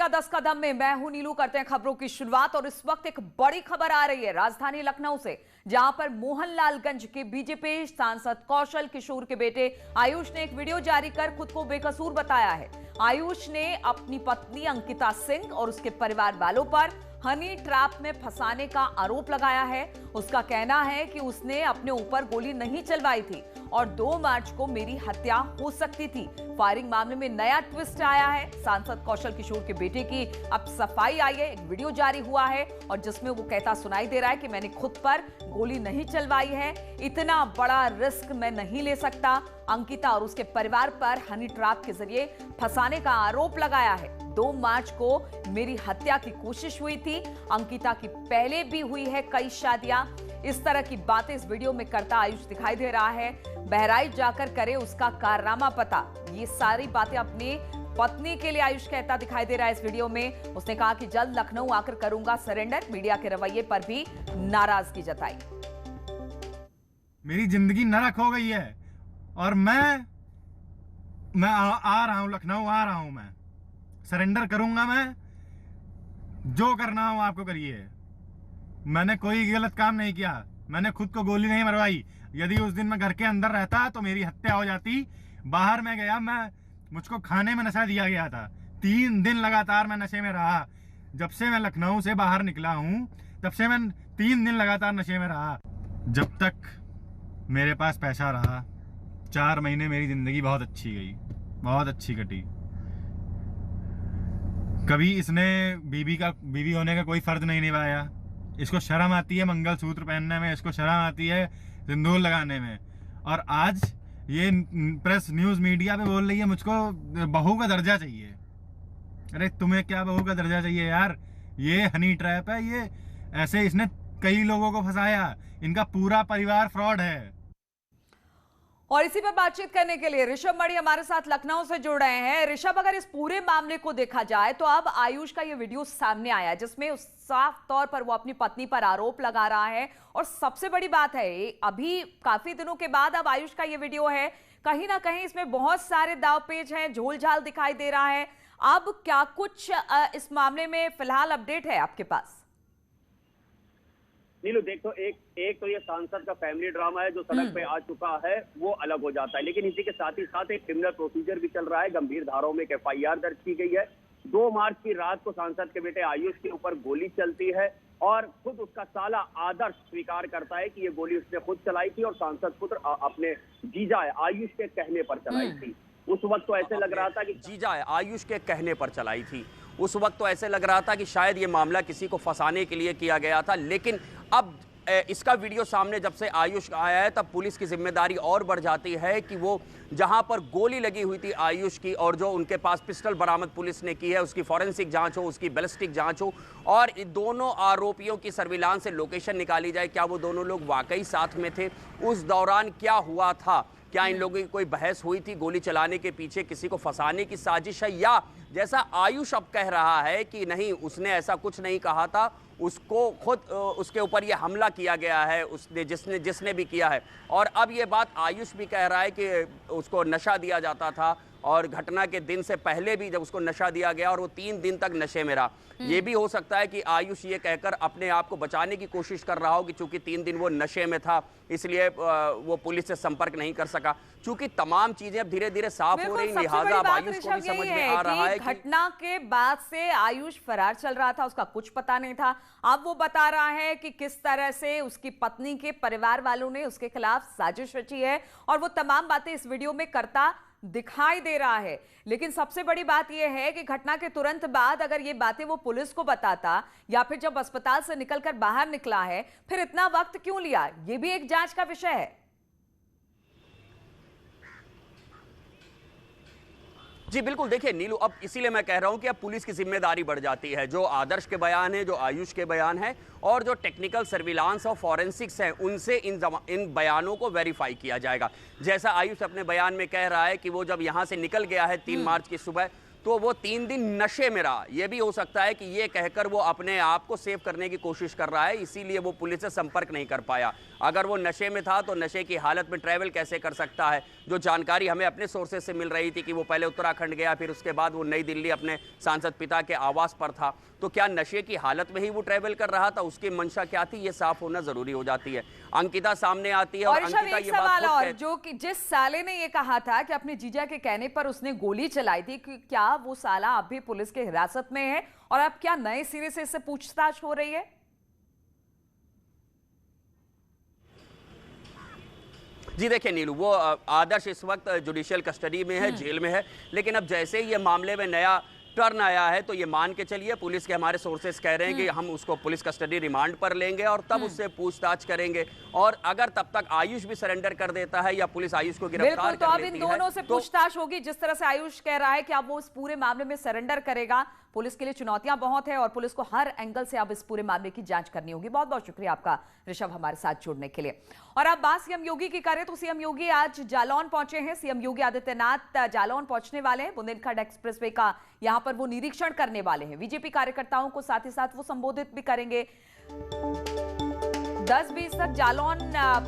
10 कदम में मैं हूं नीलू। करते हैं खबरों की शुरुआत और इस वक्त एक बड़ी खबर आ रही है राजधानी लखनऊ से, जहां पर मोहनलालगंज के बीजेपी सांसद कौशल किशोर के बेटे आयुष ने एक वीडियो जारी कर खुद को बेकसूर बताया है। आयुष ने अपनी पत्नी अंकिता सिंह और उसके परिवार वालों पर हनी ट्रैप में फंसाने का आरोप लगाया है। उसका कहना है कि उसने अपने ऊपर गोली नहीं चलवाई थी और 2 मार्च को मेरी हत्या हो सकती थी। फायरिंग मामले में नया ट्विस्ट आया है। सांसद कौशल किशोर के बेटे की अब सफाई आई है, एक वीडियो जारी हुआ है और जिसमें वो कहता सुनाई दे रहा है कि मैंने खुद पर गोली नहीं चलवाई है, इतना बड़ा रिस्क मैं नहीं ले सकता। अंकिता और उसके परिवार पर हनी ट्रैप के जरिए फंसाने का आरोप लगाया है। 2 मार्च को मेरी हत्या की कोशिश हुई थी। अंकिता की पहले भी हुई है कई शादियां। इस तरह की बातें इस वीडियो में करता आयुष दिखाई दे रहा है। बहराइच जाकर करे उसका कारनामा पता, ये सारी बातें अपनी पत्नी के लिए आयुष कहता दिखाई दे रहा है इस वीडियो में। उसने कहा कि जल्द लखनऊ आकर करूंगा सरेंडर। मीडिया के रवैये पर भी नाराजगी जताई। मेरी जिंदगी नरक हो गई है और मैं आ रहा हूं, लखनऊ आ रहा हूं। मैं सरेंडर करूंगा। मैं जो करना हो आपको करिए। मैंने कोई गलत काम नहीं किया। मैंने खुद को गोली नहीं मरवाई। यदि उस दिन मैं घर के अंदर रहता तो मेरी हत्या हो जाती। बाहर में गया, मुझको खाने में नशा दिया गया था। 3 दिन लगातार मैं नशे में रहा। जब से मैं लखनऊ से बाहर निकला हूं तब से मैं 3 दिन लगातार नशे में रहा। जब तक मेरे पास पैसा रहा 4 महीने मेरी जिंदगी बहुत अच्छी गई, बहुत अच्छी कटी। कभी इसने बीवी होने का कोई फर्ज नहीं निभाया। इसको शर्म आती है मंगलसूत्र पहनने में, इसको शर्म आती है सिंदूर लगाने में। और आज ये प्रेस न्यूज मीडिया पे बोल रही है मुझको बहू का दर्जा चाहिए। अरे तुम्हें क्या बहू का दर्जा चाहिए यार? ये हनी ट्रैप है। ये ऐसे इसने कई लोगों को फंसाया। इनका पूरा परिवार फ्रॉड है। और इसी पर बातचीत करने के लिए ऋषभ मणि हमारे साथ लखनऊ से जुड़ रहे हैं। ऋषभ, अगर इस पूरे मामले को देखा जाए तो अब आयुष का ये वीडियो सामने आया जिसमें उस साफ तौर पर वो अपनी पत्नी पर आरोप लगा रहा है। और सबसे बड़ी बात है, अभी काफी दिनों के बाद अब आयुष का ये वीडियो है। कहीं ना कहीं इसमें बहुत सारे दाव पेच हैं, झोलझाल दिखाई दे रहा है। अब क्या कुछ इस मामले में फिलहाल अपडेट है आपके पास? नीलू देख, तो एक तो ये सांसद का फैमिली ड्रामा है जो सड़क पे आ चुका है, वो अलग हो जाता है। लेकिन इसी के साथ ही साथ एक क्रिमिनल प्रोसीजर भी चल रहा है। गंभीर धाराओं में एक FIR दर्ज की गई है। 2 मार्च की रात को सांसद के बेटे आयुष के ऊपर गोली चलती है और खुद उसका साला आदर्श स्वीकार करता है कि ये गोली उसने खुद चलाई थी और सांसद पुत्र अपने जीजा आयुष के कहने पर चलाई थी। उस वक्त तो ऐसे लग रहा था कि जीजा आयुष के कहने पर चलाई थी। उस वक्त तो ऐसे लग रहा था कि शायद ये मामला किसी को फंसाने के लिए किया गया था। लेकिन अब इसका वीडियो सामने जब से आयुष आया है तब पुलिस की जिम्मेदारी और बढ़ जाती है कि वो जहां पर गोली लगी हुई थी आयुष की और जो उनके पास पिस्टल बरामद पुलिस ने की है उसकी फॉरेंसिक जांच हो, उसकी बैलिस्टिक जांच हो और इन दोनों आरोपियों की सर्विलांस से लोकेशन निकाली जाए। क्या वो दोनों लोग वाकई साथ में थे? उस दौरान क्या हुआ था? क्या इन लोगों की कोई बहस हुई थी? गोली चलाने के पीछे किसी को फंसाने की साजिश है? या जैसा आयुष अब कह रहा है कि नहीं, उसने ऐसा कुछ नहीं कहा था, उसको खुद उसके ऊपर ये हमला किया गया है, उसने जिसने भी किया है। और अब ये बात आयुष भी कह रहा है कि उसको नशा दिया जाता था और घटना के दिन से पहले भी जब उसको नशा दिया गया और वो 3 दिन तक नशे में रहा। ये भी हो सकता है कि आयुष ये कहकर अपने आप को बचाने की कोशिश कर रहा हो कि चूंकि 3 दिन वो नशे में था इसलिए वो पुलिस से संपर्क नहीं कर सका। चूंकि तमाम चीजें अब धीरे धीरे साफ हो रही, लिहाजा अब आयुष को भी समझ में आ रहा है कि घटना के बाद से आयुष फरार चल रहा था, उसका कुछ पता नहीं था। अब वो बता रहा है कि किस तरह से उसकी पत्नी के परिवार वालों ने उसके खिलाफ साजिश रची है और वो तमाम बातें इस वीडियो में करता दिखाई दे रहा है। लेकिन सबसे बड़ी बात यह है कि घटना के तुरंत बाद अगर ये बातें वो पुलिस को बताता या फिर जब अस्पताल से निकलकर बाहर निकला है, फिर इतना वक्त क्यों लिया? ये भी एक जांच का विषय है। जी बिल्कुल, देखिए नीलू, अब इसीलिए मैं कह रहा हूं कि अब पुलिस की जिम्मेदारी बढ़ जाती है। जो आदर्श के बयान है, जो आयुष के बयान है और जो टेक्निकल सर्विलांस और फॉरेंसिक्स हैं, उनसे इन बयानों को वेरीफाई किया जाएगा। जैसा आयुष अपने बयान में कह रहा है कि वो जब यहां से निकल गया है 3 मार्च की सुबह, तो वो 3 दिन नशे में रहा। ये भी हो सकता है कि ये कहकर वो अपने आप को सेव करने की कोशिश कर रहा है, इसीलिए वो पुलिस से संपर्क नहीं कर पाया। अगर वो नशे में था तो नशे की हालत में ट्रैवल कैसे कर सकता है? जो जानकारी हमें अपने सोर्सेज से मिल रही थी कि वो पहले उत्तराखंड गया, फिर उसके बाद वो नई दिल्ली अपने सांसद पिता के आवास पर था, तो क्या नशे की हालत में ही वो ट्रैवल कर रहा था? उसकी मंशा क्या थी, ये साफ होना जरूरी हो जाती है। अंकिता सामने आती है और ऋषभ, अंकिता एक ये सवाल बात और, जो कि जिस साले ने ये कहा था कि अपने जीजा के कहने पर उसने गोली चलाई थी, कि क्या वो साला अब भी पुलिस के हिरासत में है और अब क्या नए सिरे से इससे पूछताछ हो रही है? जी देखिए नीलू, वो आदर्श इस वक्त जुडिशियल कस्टडी में है, जेल में है, लेकिन अब जैसे ही ये मामले में नया टर्न आया है तो ये मान के चलिए, पुलिस के हमारे सोर्सेस कह रहे हैं कि हम उसको पुलिस कस्टडी रिमांड पर लेंगे और तब उससे पूछताछ करेंगे। और अगर तब तक आयुष भी सरेंडर कर देता है या पुलिस आयुष को गिरफ्तार तो कर अब लेती इन दोनों से है, तो पूछताछ होगी। जिस तरह से आयुष कह रहा है कि अब वो इस पूरे मामले में सरेंडर करेगा, पुलिस के लिए चुनौतियां बहुत है और पुलिस को हर एंगल से अब इस पूरे मामले की जांच करनी होगी। बहुत बहुत शुक्रिया आपका ऋषभ, हमारे साथ जुड़ने के लिए। और अब बात सीएम योगी की करें तो सीएम योगी आज जालौन पहुंचे हैं। सीएम योगी आदित्यनाथ जालौन पहुंचने वाले हैं। बुंदेलखंड एक्सप्रेसवे का यहां पर वो निरीक्षण करने वाले हैं। बीजेपी कार्यकर्ताओं को साथ ही साथ वो संबोधित भी करेंगे। 10-20 तक जालौन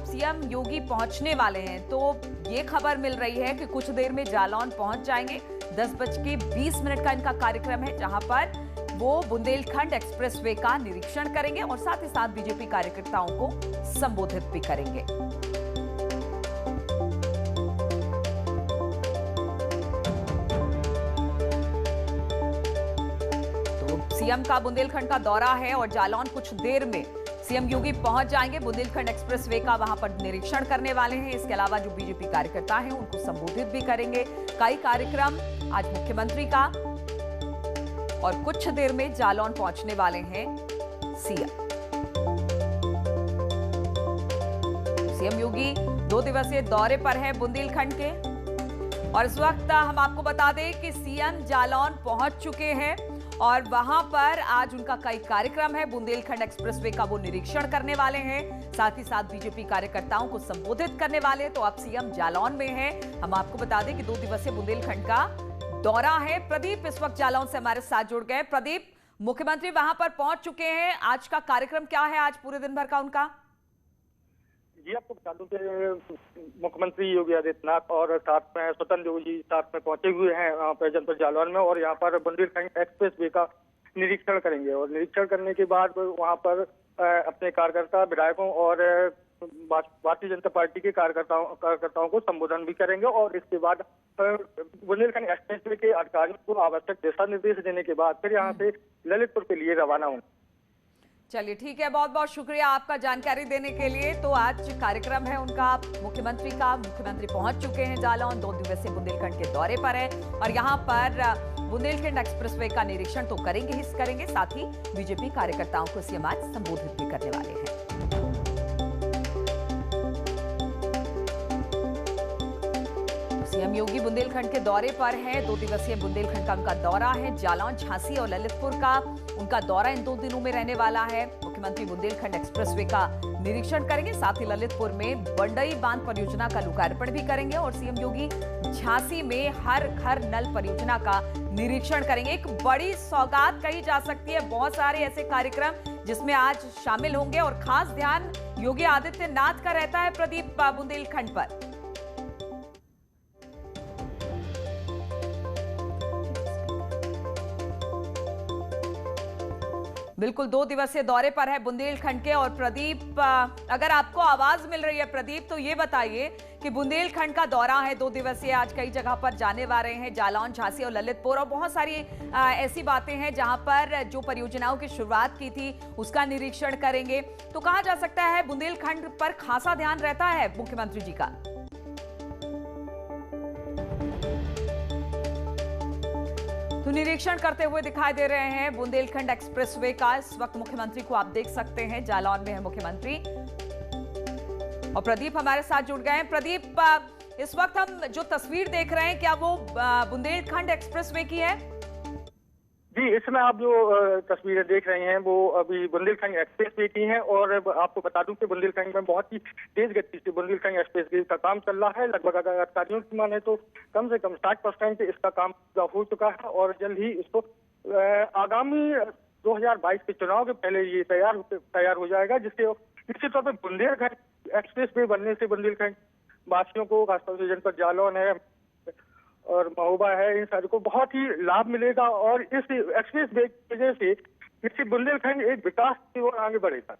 सीएम योगी पहुंचने वाले हैं, तो ये खबर मिल रही है कि कुछ देर में जालौन पहुंच जाएंगे। 10:20 का इनका कार्यक्रम है, जहां पर वो बुंदेलखंड एक्सप्रेसवे का निरीक्षण करेंगे और साथ ही साथ बीजेपी कार्यकर्ताओं को संबोधित भी करेंगे। तो सीएम का बुंदेलखंड का दौरा है और जालौन कुछ देर में सीएम योगी पहुंच जाएंगे। बुंदेलखंड एक्सप्रेसवे का वहां पर निरीक्षण करने वाले हैं। इसके अलावा जो बीजेपी कार्यकर्ता हैं उनको संबोधित भी करेंगे। कई कार्यक्रम आज मुख्यमंत्री का, और कुछ देर में जालौन पहुंचने वाले हैं सीएम। सीएम योगी 2 दिवसीय दौरे पर है बुंदेलखंड के, और इस वक्त हम आपको बता दें कि सीएम जालौन पहुंच चुके हैं और वहां पर आज उनका कई कार्यक्रम है। बुंदेलखंड एक्सप्रेसवे का वो निरीक्षण करने वाले हैं, साथ ही साथ बीजेपी कार्यकर्ताओं को संबोधित करने वाले हैं। तो अब सीएम जालौन में है। हम आपको बता दें कि 2 दिवसीय बुंदेलखंड का दौरा है। प्रदीप इस वक्त जालौन से हमारे साथ जुड़ गए। प्रदीप, मुख्यमंत्री वहां पर पहुंच चुके हैं। आज का कार्यक्रम क्या है, आज पूरे दिन भर का उनका? जी आपको बता दूं कि मुख्यमंत्री योगी आदित्यनाथ और साथ में स्वतंत्र देव जी साथ में पहुंचे हुए हैं वहाँ पर जनपद जालौन में, और यहाँ पर बुंदेलखंड एक्सप्रेसवे का निरीक्षण करेंगे। और निरीक्षण करने के बाद वहाँ पर अपने कार्यकर्ता, विधायकों और भारतीय जनता पार्टी के कार्यकर्ताओं को संबोधन भी करेंगे। और इसके बाद बुंदेलखंड एक्सप्रेसवे के अधिकारियों को आवश्यक दिशा निर्देश देने के बाद फिर यहाँ से ललितपुर के लिए रवाना होंगे। चलिए ठीक है, बहुत बहुत शुक्रिया आपका जानकारी देने के लिए। तो आज कार्यक्रम है उनका मुख्यमंत्री का, मुख्यमंत्री पहुंच चुके हैं जालौन, 2 दिवसीय बुंदेलखंड के दौरे पर है और यहाँ पर बुंदेलखंड एक्सप्रेसवे का निरीक्षण तो करेंगे ही करेंगे, साथ ही बीजेपी कार्यकर्ताओं को सीएम आज संबोधित भी करने वाले हैं। सीएम योगी बुंदेलखंड के दौरे पर है। 2 दिवसीय बुंदेलखंड का उनका दौरा है। जालौन, झांसी और ललितपुर का उनका दौरा इन 2 दिनों में रहने वाला है। मुख्यमंत्री बुंदेलखंड एक्सप्रेसवे का निरीक्षण करेंगे, साथ ही ललितपुर में बंडई बांध परियोजना का लोकार्पण भी करेंगे और सीएम योगी झांसी में हर घर नल परियोजना का निरीक्षण करेंगे। एक बड़ी सौगात कही जा सकती है, बहुत सारे ऐसे कार्यक्रम जिसमें आज शामिल होंगे और खास ध्यान योगी आदित्यनाथ का रहता है प्रदीप बुंदेलखंड पर। बिल्कुल 2 दिवसीय दौरे पर है बुंदेलखंड के। और प्रदीप, अगर आपको आवाज मिल रही है प्रदीप, तो ये बताइए कि बुंदेलखंड का दौरा है 2 दिवसीय, आज कई जगह पर जाने वाले हैं, जालौन, झांसी और ललितपुर, और बहुत सारी ऐसी बातें हैं जहां पर जो परियोजनाओं की शुरुआत की थी उसका निरीक्षण करेंगे। तो कहा जा सकता है बुंदेलखंड पर खासा ध्यान रहता है मुख्यमंत्री जी का। तो निरीक्षण करते हुए दिखाई दे रहे हैं बुंदेलखंड एक्सप्रेसवे का। इस वक्त मुख्यमंत्री को आप देख सकते हैं, जालौन में है मुख्यमंत्री और प्रदीप हमारे साथ जुड़ गए हैं। प्रदीप, इस वक्त हम जो तस्वीर देख रहे हैं क्या वो बुंदेलखंड एक्सप्रेसवे की है? जी, इसमें आप जो तस्वीरें देख रहे हैं वो अभी बुंदेलखंड एक्सप्रेस वे की हैं और आपको बता दूं कि बुंदेलखंड में बहुत ही तेज गति से बुंदेलखंड एक्सप्रेस वे का काम चल रहा है। लगभग अगर अधिकारियों की माने तो कम से कम 60% इसका काम पूरा हो चुका है और जल्द ही इसको आगामी 2022 के चुनाव के पहले ये तैयार हो जाएगा, जिससे निश्चित तौर पर बुंदेलखंड एक्सप्रेस वे बनने से बुंदेलखंड वासियों को, खासतौर से जनपद जालौन है और महोबा है, इन सारे को बहुत ही लाभ मिलेगा और इस एक्सप्रेस वे की वजह से निश्चित बुंदेलखंड एक विकास की ओर आगे बढ़ेगा।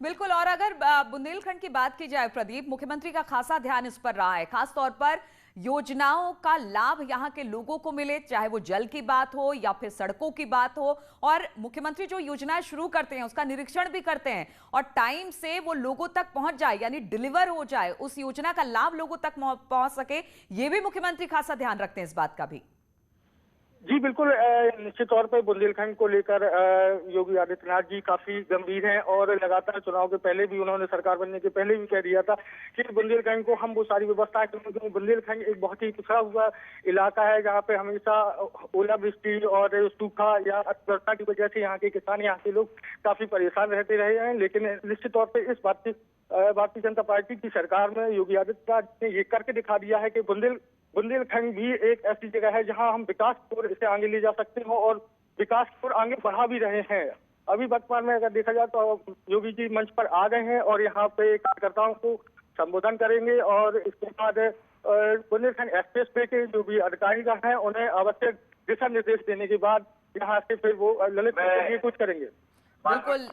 बिल्कुल। और अगर बुंदेलखंड की बात की जाए प्रदीप, मुख्यमंत्री का खासा ध्यान इस पर रहा है, खास तौर पर योजनाओं का लाभ यहां के लोगों को मिले, चाहे वो जल की बात हो या फिर सड़कों की बात हो। और मुख्यमंत्री जो योजनाएं शुरू करते हैं उसका निरीक्षण भी करते हैं और टाइम से वो लोगों तक पहुंच जाए, यानी डिलीवर हो जाए, उस योजना का लाभ लोगों तक पहुंच सके, ये भी मुख्यमंत्री खासा ध्यान रखते हैं इस बात का भी। जी बिल्कुल, निश्चित तौर पर बुंदेलखंड को लेकर योगी आदित्यनाथ जी काफी गंभीर हैं और लगातार चुनाव के पहले भी उन्होंने, सरकार बनने के पहले भी कह दिया था कि बुंदेलखंड को हम वो सारी व्यवस्थाएं करेंगे। बुंदेलखंड एक बहुत ही पिछड़ा हुआ इलाका है जहाँ पे हमेशा ओलावृष्टि और सूखा या अतिवर्षा की वजह से यहाँ के किसान, यहाँ के लोग काफी परेशान रहते रहे हैं। लेकिन निश्चित तौर पर इस बात की भारतीय जनता पार्टी की सरकार में योगी आदित्यनाथ ने ये करके दिखा दिया है कि बुंदेलखंड भी एक ऐसी जगह है जहां हम विकास की ओर इसे आगे ले जा सकते हैं और विकास की ओर आगे बढ़ा भी रहे हैं। अभी वर्तमान में अगर देखा जाए तो योगी जी मंच पर आ गए हैं और यहाँ पे कार्यकर्ताओं को संबोधन करेंगे और इसके बाद बुंदेलखंड एक्सप्रेस वे के जो भी अधिकारी हैं उन्हें आवश्यक दिशा निर्देश देने के बाद यहाँ से फिर वो ललितपुर के लिए कुछ करेंगे। बिल्कुल,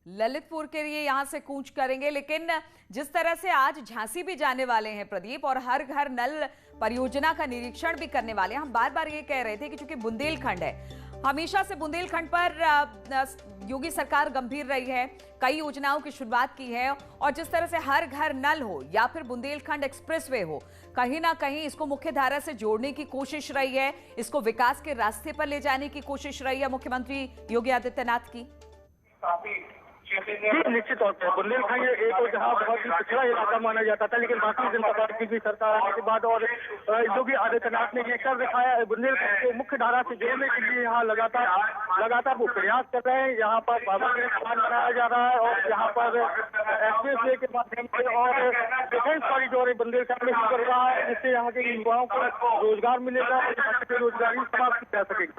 ललितपुर के लिए यहां से कूच करेंगे। लेकिन जिस तरह से आज झांसी भी जाने वाले हैं प्रदीप और हर घर नल परियोजना का निरीक्षण भी करने वाले हैं, हम बार बार ये कह रहे थे कि चूंकि बुंदेलखंड है, हमेशा से बुंदेलखंड पर योगी सरकार गंभीर रही है, कई योजनाओं की शुरुआत की है और जिस तरह से हर घर नल हो या फिर बुंदेलखंड एक्सप्रेसवे हो, कहीं ना कहीं इसको मुख्य धारा से जोड़ने की कोशिश रही है, इसको विकास के रास्ते पर ले जाने की कोशिश रही है मुख्यमंत्री योगी आदित्यनाथ की। निश्चित तौर पर बुंदेलखंड एक जहाँ बहुत ही पिछड़ा इलाका माना जाता था, लेकिन भारतीय जनता पार्टी की सरकार आने के बाद और योगी आदित्यनाथ ने ये कर दिखाया, बुंदेलखंड को मुख्य धारा से जोड़ने के लिए यहाँ लगातार वो प्रयास कर रहे हैं। यहाँ पर बाबा के स्थान बनाया जा रहा है और यहाँ पर एक्सप्रेस वे के माध्यम से और डिफेंस कॉरिडोर बुंदेलखंड में शुरू कर रहा है, जिससे यहाँ के युवाओं को रोजगार मिलेगा और यहाँ से बेरोजगारी समाप्त की जा सकेगी।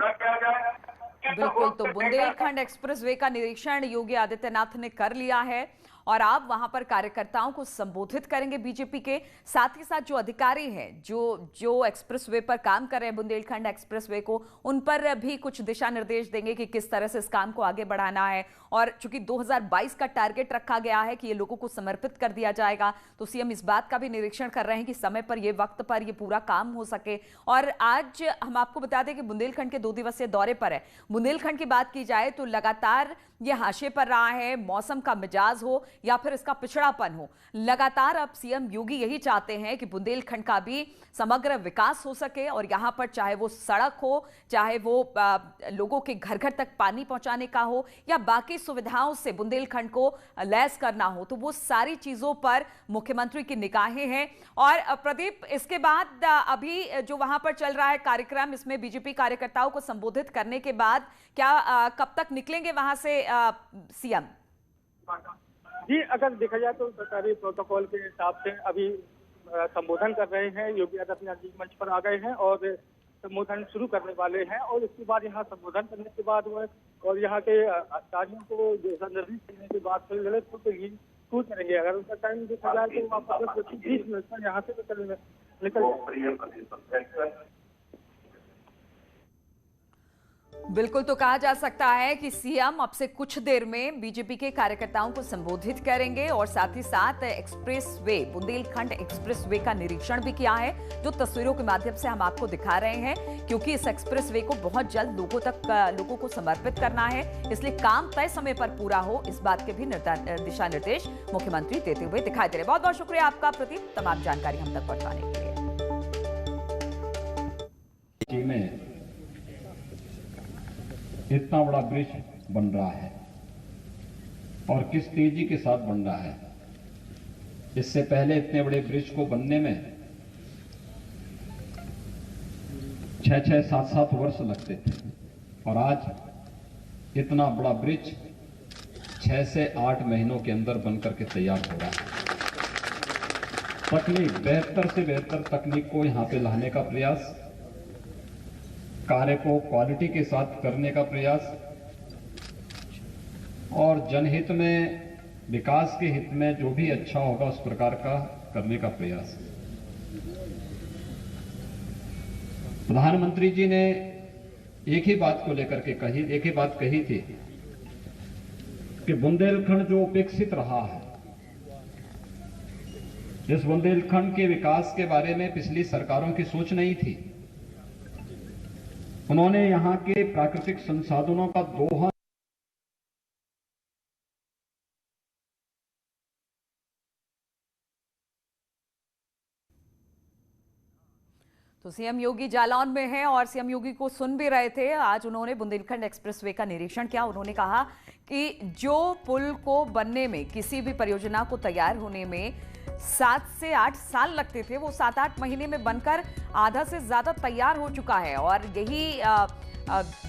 बिल्कुल, तो बुंदेलखंड एक्सप्रेसवे का निरीक्षण योगी आदित्यनाथ ने कर लिया है और आप वहां पर कार्यकर्ताओं को संबोधित करेंगे बीजेपी के, साथ ही साथ जो अधिकारी हैं जो एक्सप्रेसवे पर काम कर रहे हैं बुंदेलखंड एक्सप्रेसवे को, उन पर भी कुछ दिशा निर्देश देंगे कि किस तरह से इस काम को आगे बढ़ाना है। और चूंकि 2022 का टारगेट रखा गया है कि ये लोगों को समर्पित कर दिया जाएगा, तो सीएम इस बात का भी निरीक्षण कर रहे हैं कि समय पर ये वक्त पर ये पूरा काम हो सके। और आज हम आपको बता दें कि बुंदेलखंड के 2 दिवसीय दौरे पर है। बुंदेलखंड की बात की जाए तो लगातार ये हाशिए पर रहा है, मौसम का मिजाज हो या फिर इसका पिछड़ापन हो, लगातार अब सीएम योगी यही चाहते हैं कि बुंदेलखंड का भी समग्र विकास हो सके और यहाँ पर चाहे वो सड़क हो, चाहे वो लोगों के घर घर तक पानी पहुंचाने का हो या बाकी सुविधाओं से बुंदेलखंड को लैस करना हो, तो वो सारी चीजों पर मुख्यमंत्री की निगाहें हैं। और प्रदीप, इसके बाद अभी जो वहां पर चल रहा है कार्यक्रम, इसमें बीजेपी कार्यकर्ताओं को संबोधित करने के बाद क्या कब तक निकलेंगे वहां से सीएम? जी, अगर देखा जाए तो सरकारी प्रोटोकॉल के हिसाब से अभी संबोधन कर रहे हैं। योगी आदित्यनाथ जी मंच पर आ गए हैं और संबोधन शुरू करने वाले हैं और इसके बाद यहाँ संबोधन करने के बाद वह और यहाँ के अधिकारियों को निर्देश देने के बाद फिर ललितपुर के लिए कूच करेंगे। अगर उनका टाइम देखा जाए तो आपको 20 मिनट में यहाँ से निकल बिल्कुल, तो कहा जा सकता है कि सीएम अब से कुछ देर में बीजेपी के कार्यकर्ताओं को संबोधित करेंगे और साथ ही साथ एक्सप्रेसवे, बुंदेलखंड एक्सप्रेसवे का निरीक्षण भी किया है, जो तस्वीरों के माध्यम से हम आपको दिखा रहे हैं, क्योंकि इस एक्सप्रेसवे को बहुत जल्द लोगों को समर्पित करना है, इसलिए काम तय समय पर पूरा हो, इस बात के भी दिशा निर्देश मुख्यमंत्री देते हुए दिखाई दे रहे। बहुत बहुत शुक्रिया आपका प्रदीप, तमाम जानकारी हम तक पहुंचाने के लिए। इतना बड़ा ब्रिज बन रहा है और किस तेजी के साथ बन रहा है। इससे पहले इतने बड़े ब्रिज को बनने में 6-6, 7-7 वर्ष लगते थे और आज इतना बड़ा ब्रिज 6 से 8 महीनों के अंदर बनकर के तैयार हो रहा है। तकनीक, बेहतर से बेहतर तकनीक को यहाँ पे लाने का प्रयास, कार्य को क्वालिटी के साथ करने का प्रयास और जनहित में, विकास के हित में जो भी अच्छा होगा उस प्रकार का करने का प्रयास। प्रधानमंत्री जी ने एक ही बात को लेकर के एक ही बात कही थी कि बुंदेलखंड जो उपेक्षित रहा है, इस बुंदेलखंड के विकास के बारे में पिछली सरकारों की सोच नहीं थी। उन्होंने यहां के प्राकृतिक संसाधनों का दोहन तो सीएम योगी जालौन में हैं और सीएम योगी को सुन भी रहे थे। आज उन्होंने बुंदेलखंड एक्सप्रेसवे का निरीक्षण किया। उन्होंने कहा कि जो पुल को बनने में, किसी भी परियोजना को तैयार होने में 7 से 8 साल लगते थे, वो 7-8 महीने में बनकर आधा से ज्यादा तैयार हो चुका है। और यही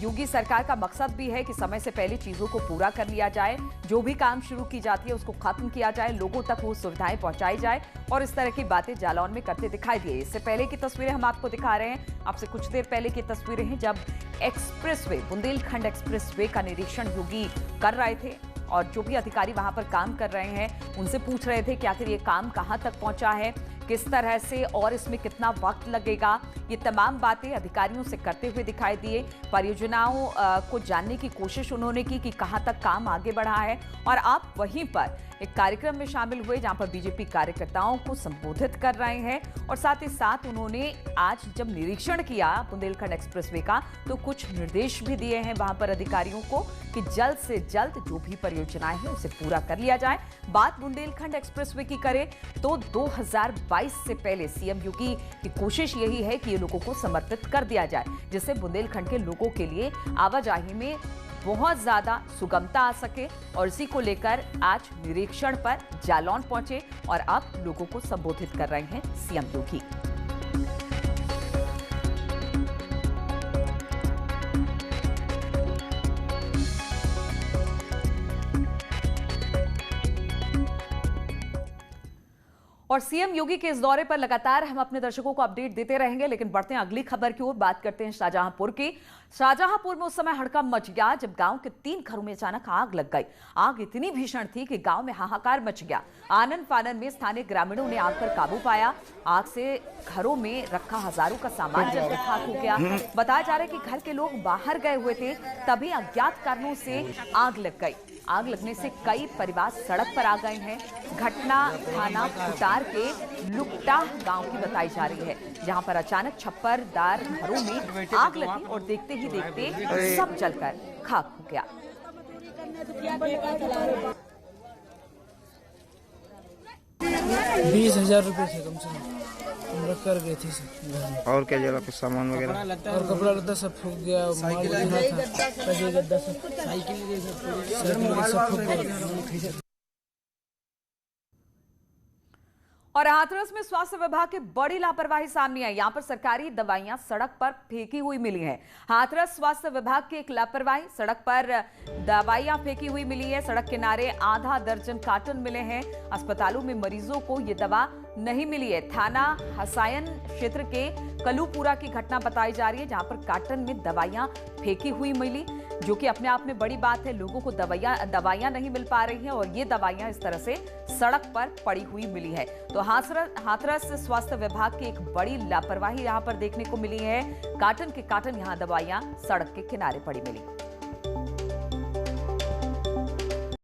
योगी सरकार का मकसद भी है कि समय से पहले चीजों को पूरा कर लिया जाए, जो भी काम शुरू की जाती है उसको खत्म किया जाए, लोगों तक वो सुविधाएं पहुंचाई जाए और इस तरह की बातें जालौन में करते दिखाई दिए। इससे पहले की तस्वीरें हम आपको दिखा रहे हैं, आपसे कुछ देर पहले की तस्वीरें हैं जब एक्सप्रेसवे, बुंदेलखंड एक्सप्रेसवे का निरीक्षण योगी कर रहे थे और जो भी अधिकारी वहां पर काम कर रहे हैं उनसे पूछ रहे थे कि आखिर ये काम कहां तक पहुंचा है, किस तरह से और इसमें कितना वक्त लगेगा। ये तमाम बातें अधिकारियों से करते हुए दिखाई दिए। परियोजनाओं को जानने की कोशिश उन्होंने की कि कहां तक काम आगे बढ़ा है। और आप वहीं पर एक कार्यक्रम में शामिल हुए जहां पर बीजेपी कार्यकर्ताओं को संबोधित कर रहे हैं और साथ ही साथ उन्होंने आज जब निरीक्षण किया बुंदेलखंड एक्सप्रेसवे का तो कुछ निर्देश भी दिए हैं वहां पर अधिकारियों को कि जल्द से जल्द जो भी परियोजनाएं हैं उसे पूरा कर लिया जाए। बात बुंदेलखंड एक्सप्रेसवे की करें तो 2022 से पहले सीएम योगी की कोशिश यही है कि ये लोगों को समर्पित कर दिया जाए, जिससे बुंदेलखंड के लोगों के लिए आवाजाही में बहुत ज्यादा सुगमता आ सके। और इसी को लेकर आज निरीक्षण पर जालौन पहुंचे और अब लोगों को संबोधित कर रहे हैं सीएम योगी। और सीएम योगी के इस दौरे पर लगातार हम अपने दर्शकों को अपडेट देते रहेंगे, लेकिन बढ़ते हैं अगली खबर की ओर। बात करते हैं शाहजहांपुर की। शाहजहांपुर में उस समय हड़कंप मच गया जब गांव के 3 घरों में अचानक आग लग गई। आग इतनी भीषण थी कि गांव में हाहाकार मच गया। आनन फानन में स्थानीय ग्रामीणों ने आग पर काबू पाया। आग से घरों में रखा हजारों का सामान जलकर खाक हो गया। बताया जा रहा है कि घर के लोग बाहर गए हुए थे, तभी अज्ञात कारणों से आग लग गई। आग लगने से कई परिवार सड़क पर आ गए हैं। घटना थाना फुटार के लुकटाह गांव की बताई जा रही है, जहां पर अचानक छप्परदार घरों में आग लगी और देखते ही देखते सब जलकर खाक हो गया। 20,000 रुपए थे कम से कम, हम रख कर गए थे सब। और क्या जला, कुछ सामान वगैरह और कपड़ा लत्ता सब फूक गया, माल था, पैसे गद्दा सब, साइकिल सब फूक गया। और हाथरस में स्वास्थ्य विभाग की बड़ी लापरवाही सामने आई। यहां पर सरकारी दवाइयां सड़क पर फेंकी हुई मिली हैं। हाथरस स्वास्थ्य विभाग की एक लापरवाही, सड़क पर दवाइयां फेंकी हुई मिली है। सड़क किनारे आधा दर्जन कार्टन मिले हैं। अस्पतालों में मरीजों को ये दवा नहीं मिली है। थाना हसायन क्षेत्र के कलूपुरा की घटना बताई जा रही है, जहां पर कार्टन में दवाइयां फेंकी हुई मिली, जो कि अपने आप में बड़ी बात है। लोगों को दवाइयां नहीं मिल पा रही हैं और ये दवाइयां इस तरह से सड़क पर पड़ी हुई मिली है। तो हाथरस स्वास्थ्य विभाग की एक बड़ी लापरवाही यहां पर देखने को मिली है। कार्टन के कार्टन यहां दवाइयां सड़क के किनारे पड़ी मिली।